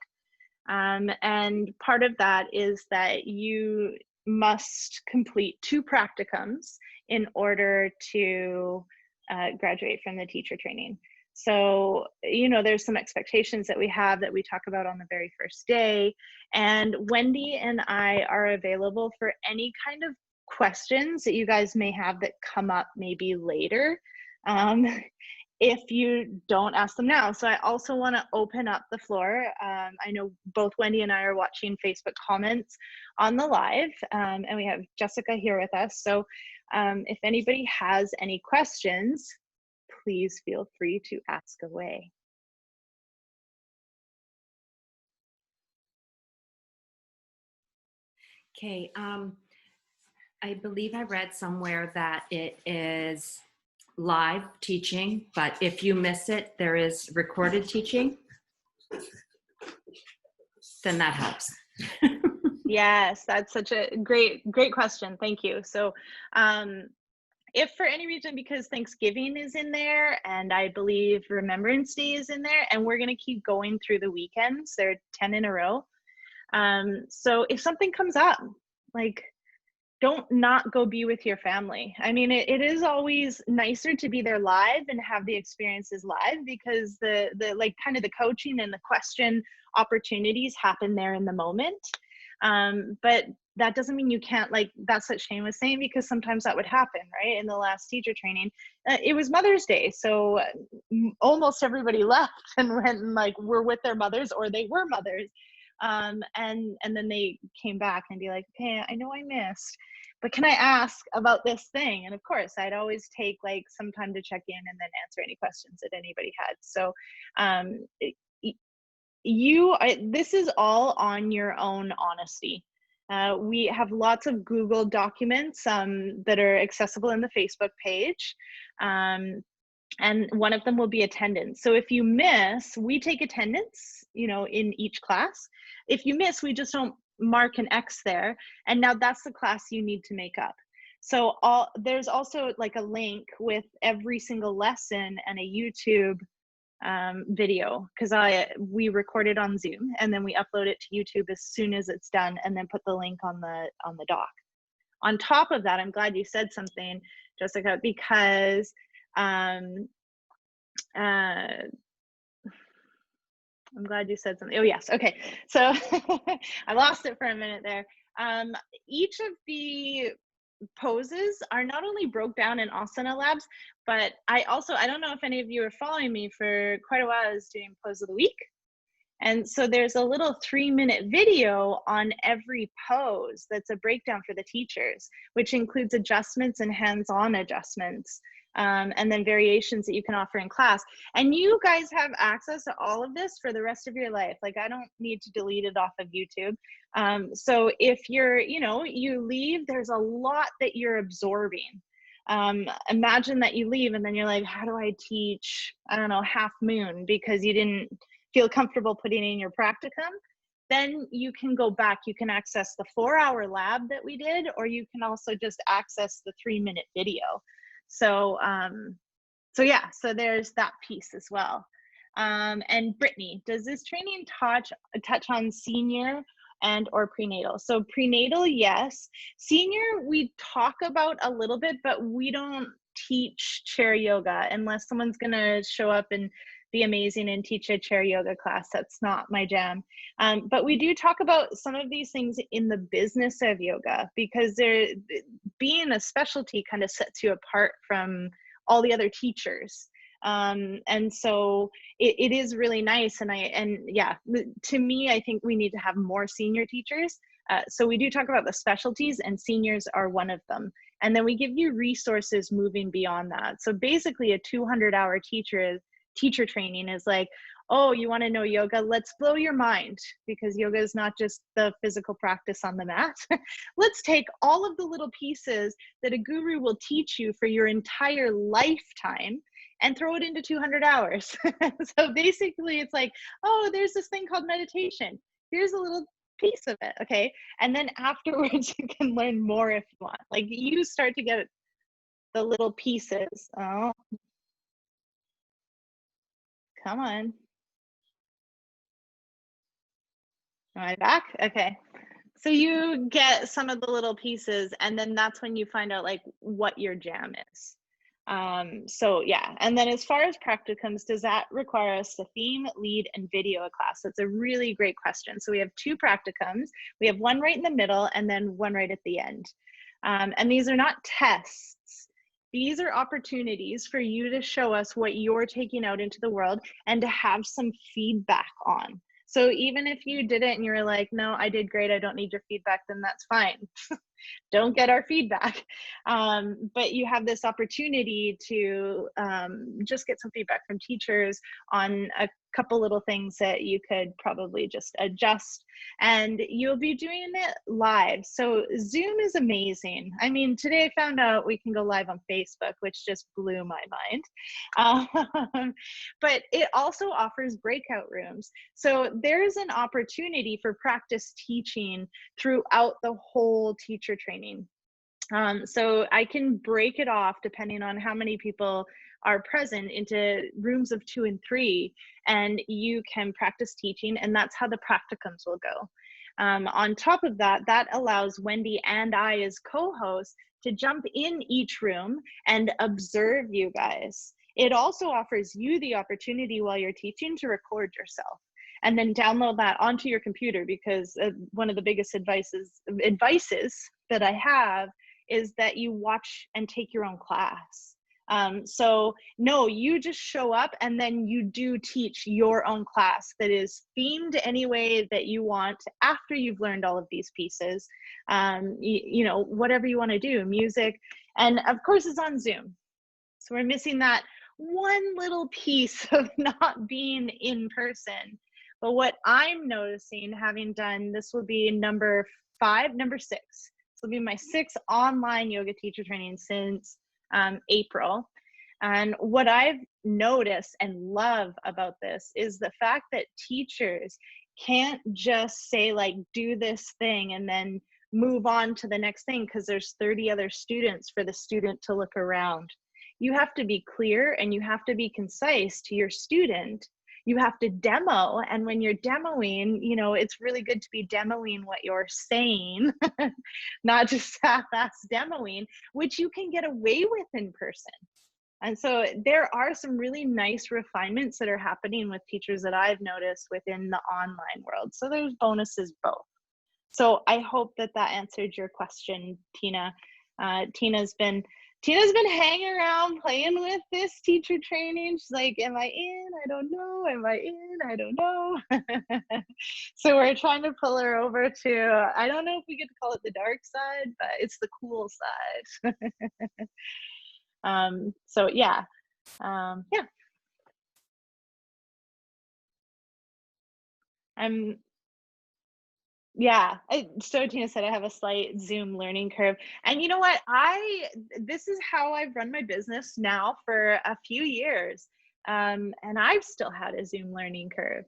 And part of that is that you must complete 2 practicums in order to graduate from the teacher training. So, you know, there's some expectations that we have that we talk about on the very first day. And Wendy and I are available for any kind of questions that you guys may have that come up maybe later, if you don't ask them now. So I also want to open up the floor. I know both Wendy and I are watching Facebook comments on the live, and we have Jessica here with us. So if anybody has any questions, please feel free to ask away. Okay, I believe I read somewhere that it is live teaching, but if you miss it, there is recorded teaching. Then that helps. Yes, that's such a great question. Thank you. So if for any reason, because Thanksgiving is in there and I believe Remembrance Day is in there, and we're going to keep going through the weekends, there are 10 in a row. So if something comes up, like, don't not go be with your family. I mean, it is always nicer to be there live and have the experiences live, because the like kind of the coaching and the question opportunities happen there in the moment. But that doesn't mean you can't, like, that's what Shane was saying, because sometimes that would happen, right? In the last teacher training, it was Mother's Day. So almost everybody left and went and like were with their mothers, or they were mothers. And then they came back and be like, okay, I know I missed, but can I ask about this thing? And of course, I'd always take like some time to check in and then answer any questions that anybody had. So this is all on your own honesty. We have lots of Google documents that are accessible in the Facebook page. And one of them will be attendance. So if you miss, we take attendance, in each class. If you miss, we just don't mark an X there. And now that's the class you need to make up. So there's also like a link with every single lesson and a YouTube video, because we record it on Zoom and then we upload it to YouTube as soon as it's done, and then put the link on the doc. On top of that, I'm glad you said something, Jessica, because I'm glad you said something. Oh yes, okay. So I lost it for a minute there. Each of the poses are not only broke down in Asana Labs, but I don't know if any of you are following me. For quite a while I was doing Pose of the Week. And so there's a little 3-minute video on every pose that's a breakdown for the teachers, which includes adjustments and hands-on adjustments, and then variations that you can offer in class. And you guys have access to all of this for the rest of your life. Like, I don't need to delete it off of YouTube. So if you're, you leave, there's a lot that you're absorbing. Imagine that you leave and then you're like, how do I teach, I don't know, Half Moon, because you didn't feel comfortable putting in your practicum. Then you can go back, you can access the 4-hour lab that we did, or you can also just access the 3-minute video. So yeah, so there's that piece as well. And Brittany, does this training touch on senior and or prenatal? So prenatal, yes. Senior, we talk about a little bit, but we don't teach chair yoga unless someone's gonna show up and be amazing and teach a chair yoga class. That's not my jam. But we do talk about some of these things in the business of yoga, because being a specialty kind of sets you apart from all the other teachers. And so it is really nice. And yeah, to me, I think we need to have more senior teachers. So we do talk about the specialties, and seniors are one of them. And then we give you resources moving beyond that. So basically a 200-hour teacher training is like, oh, you want to know yoga? Let's blow your mind, because yoga is not just the physical practice on the mat. Let's take all of the little pieces that a guru will teach you for your entire lifetime and throw it into 200 hours. So basically it's like, oh, there's this thing called meditation. Here's a little piece of it, okay? And then afterwards you can learn more if you want. Like, you start to get the little pieces. Oh, come on. Am I back? Okay. So you get some of the little pieces, and then that's when you find out like what your jam is. So yeah, and then as far as practicums, does that require us to theme, lead, and video a class? That's a really great question. So we have 2 practicums. We have one right in the middle and then one right at the end. And these are not tests. These are opportunities for you to show us what you're taking out into the world and to have some feedback on. So even if you did it and you were like, no, I did great, I don't need your feedback, then that's fine. don't get our feedback. But you have this opportunity to just get some feedback from teachers on a couple little things that you could probably just adjust, and you'll be doing it live. So Zoom is amazing. I mean, today I found out we can go live on Facebook, which just blew my mind. But it also offers breakout rooms. So there's an opportunity for practice teaching throughout the whole teacher training. So I can break it off depending on how many people are present into rooms of 2 and 3, and you can practice teaching, and that's how the practicums will go. On top of that, that allows Wendy and I as co-hosts to jump in each room and observe you guys. It also offers you the opportunity while you're teaching to record yourself and then download that onto your computer, because one of the biggest advices that I have is that you watch and take your own class. So no, you just show up and then you do teach your own class that is themed any way that you want after you've learned all of these pieces. You know, whatever you want to do, music, and of course it's on Zoom. So we're missing that one little piece of not being in person. But what I'm noticing, having done, this will be number 6. This will be my 6th online yoga teacher training since April. And what I've noticed and love about this is the fact that teachers can't just say like, do this thing and then move on to the next thing because there's 30 other students for the student to look around. You have to be clear and you have to be concise to your student. You have to demo, and when you're demoing, you know, it's really good to be demoing what you're saying, not just half-ass demoing, which you can get away with in person. And so there are some really nice refinements that are happening with teachers that I've noticed within the online world. So there's bonuses both. So I hope that that answered your question, Tina. Tina's been hanging around playing with this teacher training. She's like, am I in? I don't know. Am I in? I don't know. So we're trying to pull her over to, I don't know if we get to call it the dark side, but it's the cool side. So yeah. Yeah. Yeah, so Tina said I have a slight Zoom learning curve. And you know what? This is how I've run my business now for a few years. And I've still had a Zoom learning curve.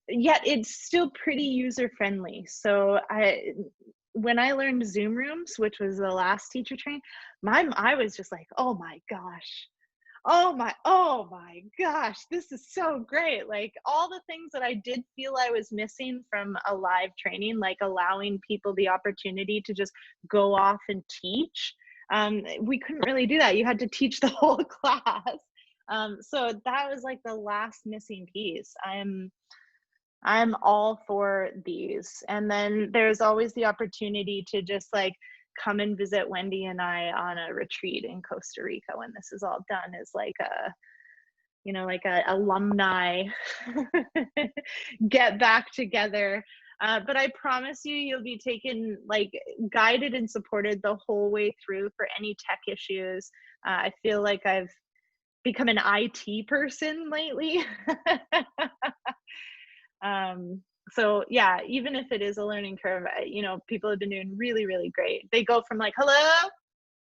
Yet it's still pretty user friendly. So when I learned Zoom rooms, which was the last teacher training, I was just like, oh my gosh. Oh my gosh, this is so great. Like all the things that I did feel I was missing from a live training, like allowing people the opportunity to just go off and teach. We couldn't really do that. You had to teach the whole class. So that was like the last missing piece. I'm all for these. And then there's always the opportunity to just like come and visit Wendy and I on a retreat in Costa Rica when this is all done, is like a, you know, like a alumni get back together. But I promise you, you'll be taken, like guided and supported the whole way through for any tech issues. I feel like I've become an IT person lately. So yeah, even if it is a learning curve, you know, people have been doing really, really great. They go from like, hello,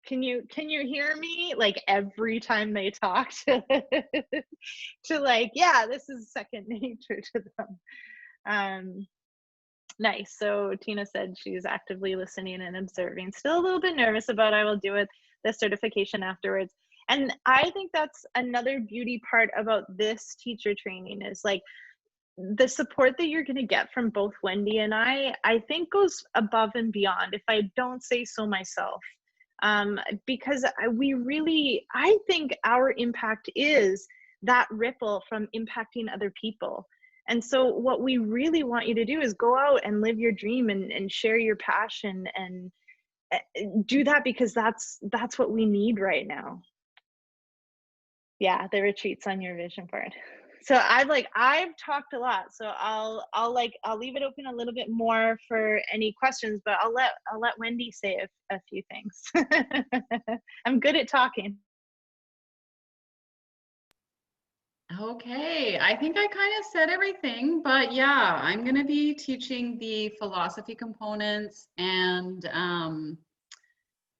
can you hear me? Like every time they talk to like, yeah, this is second nature to them. Nice. So Tina said she's actively listening and observing. Still a little bit nervous about I will do it, the certification afterwards. And I think that's another beauty part about this teacher training is like, the support that you're going to get from both Wendy and I think goes above and beyond, if I don't say so myself. Because I think our impact is that ripple from impacting other people. And so what we really want you to do is go out and live your dream and share your passion and do that, because that's what we need right now. Yeah, the retreat's on your vision board. So I've talked a lot, so I'll leave it open a little bit more for any questions, but I'll let Wendy say a few things. I'm good at talking. Okay, I think I kind of said everything, but yeah, I'm going to be teaching the philosophy components and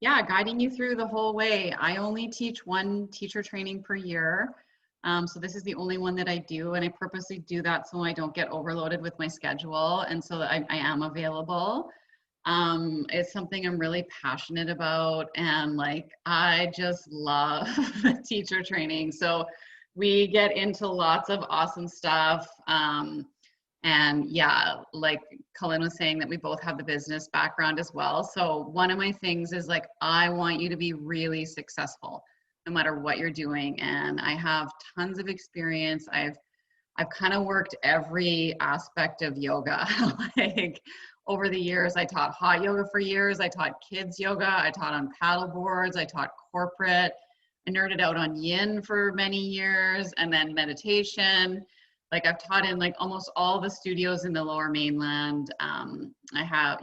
yeah, guiding you through the whole way. I only teach one teacher training per year. So this is the only one that I do, and I purposely do that so I don't get overloaded with my schedule and so that I am available. It's something I'm really passionate about, and like I just love teacher training. So we get into lots of awesome stuff. And yeah, like Colin was saying, that we both have the business background as well. So one of my things is like, I want you to be really successful no matter what you're doing. And I have tons of experience. I've kind of worked every aspect of yoga. Like over the years, I taught hot yoga for years. I taught kids yoga. I taught on paddle boards. I taught corporate. I nerded out on yin for many years, and then meditation. Like I've taught in like almost all the studios in the Lower Mainland. I have,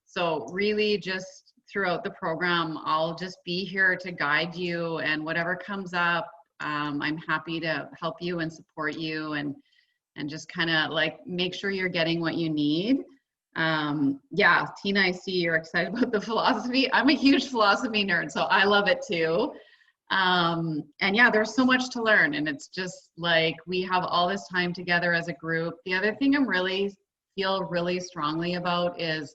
so really just throughout the program, I'll just be here to guide you, and whatever comes up, I'm happy to help you and support you and just kind of like make sure you're getting what you need. Yeah, Tina, I see you're excited about the philosophy. I'm a huge philosophy nerd, so I love it too. And yeah, there's so much to learn, and it's just like we have all this time together as a group. The other thing I'm feel really strongly about is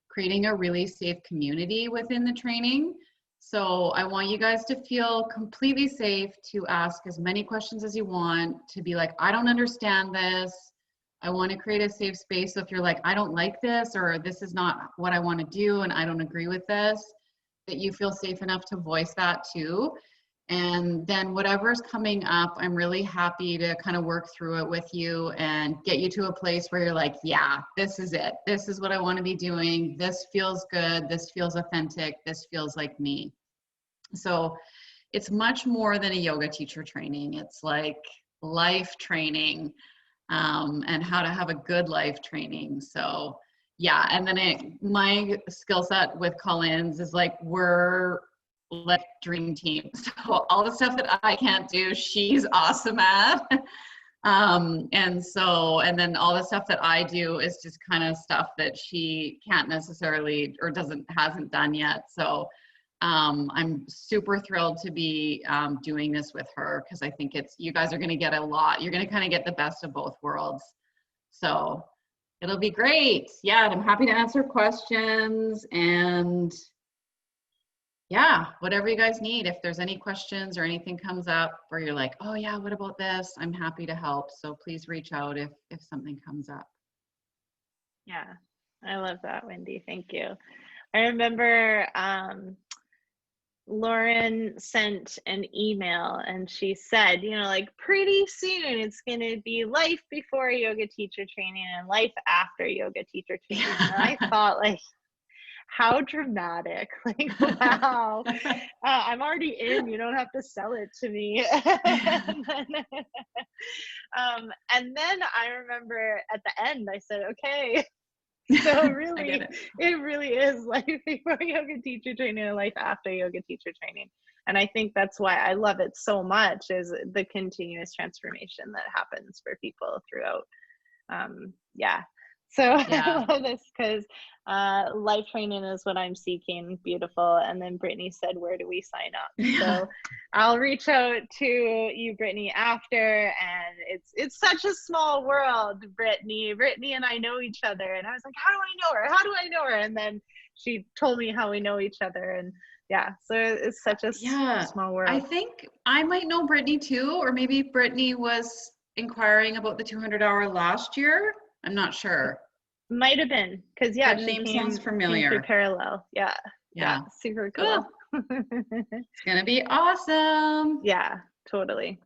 creating a really safe community within the training. So I want you guys to feel completely safe to ask as many questions as you want, to be like, I don't understand this. I want to create a safe space. So if you're like, I don't like this, or this is not what I want to do, and I don't agree with this, that you feel safe enough to voice that too. And then whatever's coming up, I'm really happy to kind of work through it with you and get you to a place where you're like, yeah, this is it. This is what I want to be doing. This feels good. This feels authentic. This feels like me. So it's much more than a yoga teacher training. It's like life training, and how to have a good life training. So yeah, and then my skill set with Colin's is like, we're like dream team. So all the stuff that I can't do, she's awesome at. And then all the stuff that I do is just kind of stuff that she can't necessarily or hasn't done yet. So I'm super thrilled to be doing this with her, because I think you guys are going to get a lot. You're going to kind of get the best of both worlds. So it'll be great. Yeah, I'm happy to answer questions, and yeah, whatever you guys need. If there's any questions or anything comes up where you're like, oh yeah, what about this? I'm happy to help. So please reach out if something comes up. Yeah, I love that, Wendy. Thank you. I remember Lauren sent an email and she said, like pretty soon it's going to be life before yoga teacher training and life after yoga teacher training. And I thought, like, how dramatic. Like, wow. I'm already in. You don't have to sell it to me. And then I remember at the end, I said, okay. So really, it really is life before yoga teacher training and life after yoga teacher training. And I think that's why I love it so much, is the continuous transformation that happens for people throughout. Yeah. So yeah. I love this because life training is what I'm seeking. Beautiful. And then Brittany said, where do we sign up? Yeah. So I'll reach out to you, Brittany, after. And it's such a small world, Brittany. Brittany and I know each other. And I was like, how do I know her? How do I know her? And then she told me how we know each other. And yeah, so it's such a small world. I think I might know Brittany too, or maybe Brittany was inquiring about the 200-hour last year. I'm not sure. Might have been, because yeah, that name sounds familiar. Came through parallel. Yeah, super cool. It's gonna be awesome. Yeah, totally.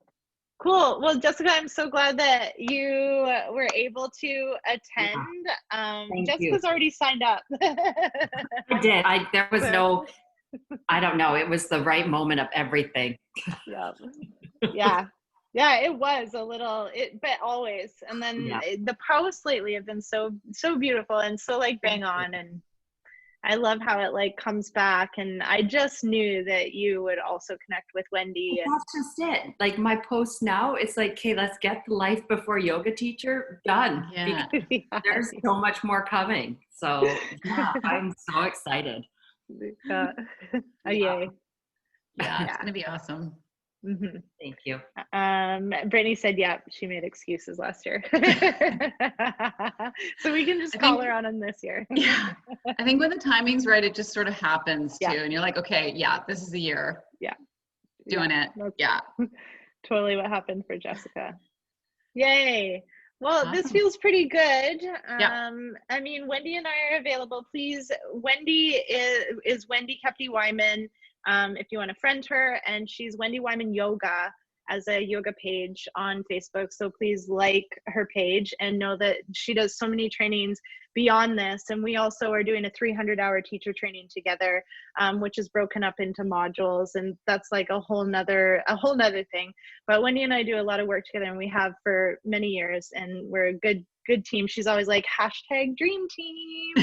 Cool. Well, Jessica, I'm so glad that you were able to attend. Jessica's already signed up. I did. There was no, I don't know. It was the right moment of everything. Yeah. Yeah, it was a little, but always. And then Yeah. the posts lately have been so beautiful and so like bang on, and I love how it like comes back. And I just knew that you would also connect with Wendy. And That's just it. Like my post now, it's like, okay, let's get the life before yoga teacher done. Yeah. Because there's so much more coming. So yeah, I'm so excited. Oh, yay. Yeah, it's Yeah. gonna be awesome. hmm Thank you. Brittany said, yeah, she made excuses last year. So we can just I call think- her on this year. Yeah. I think when the timing's right, it just sort of happens too. Yeah. And you're like, okay, yeah, this is the year. Yeah. Doing it. That's Yeah. totally what happened for Jessica. Yay. Well, this Awesome. feels pretty good. Yeah. I mean, Wendy and I are available. Please, Wendy is Wendy Kepty Wyman. If you want to friend her, and she's Wendy Wyman Yoga as a yoga page on Facebook. So please like her page and know that she does so many trainings beyond this. And we also are doing a 300-hour teacher training together, which is broken up into modules. And that's like a whole nother thing. But Wendy and I do a lot of work together, and we have for many years, and we're a good team. She's always like #dream team.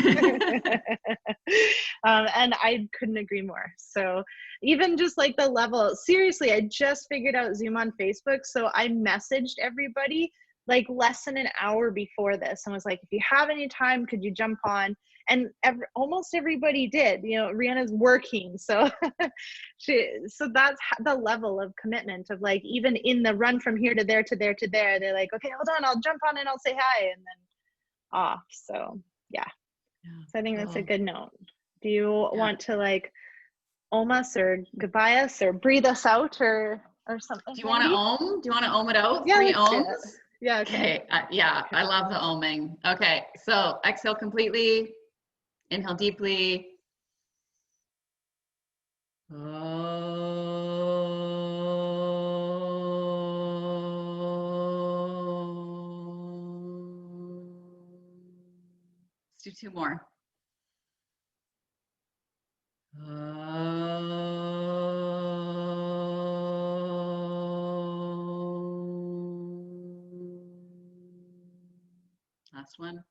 And I couldn't agree more. So even just like the level, seriously, I just figured out Zoom on Facebook. So I messaged everybody like less than an hour before this and was like, if you have any time, could you jump on? And almost everybody did. You know, Rihanna's working. So so that's the level of commitment of like, even in the run from here to there to there to there, they're like, okay, hold on, I'll jump on and I'll say hi, and then off. So yeah. So I think that's a good note. Do you want to like ohm us or goodbye us or breathe us out or something? Do you want to ohm? Do you want to ohm it out? Yeah, 3 let's do ohms? it. Yeah, okay. Yeah, I love the ohming. Okay, so exhale completely. Inhale deeply. Let's do 2 more. Last one.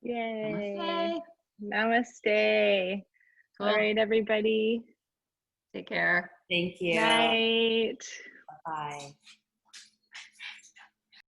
Yay. Namaste. Namaste. Cool. All right, everybody. Take care. Thank you. Night. Bye.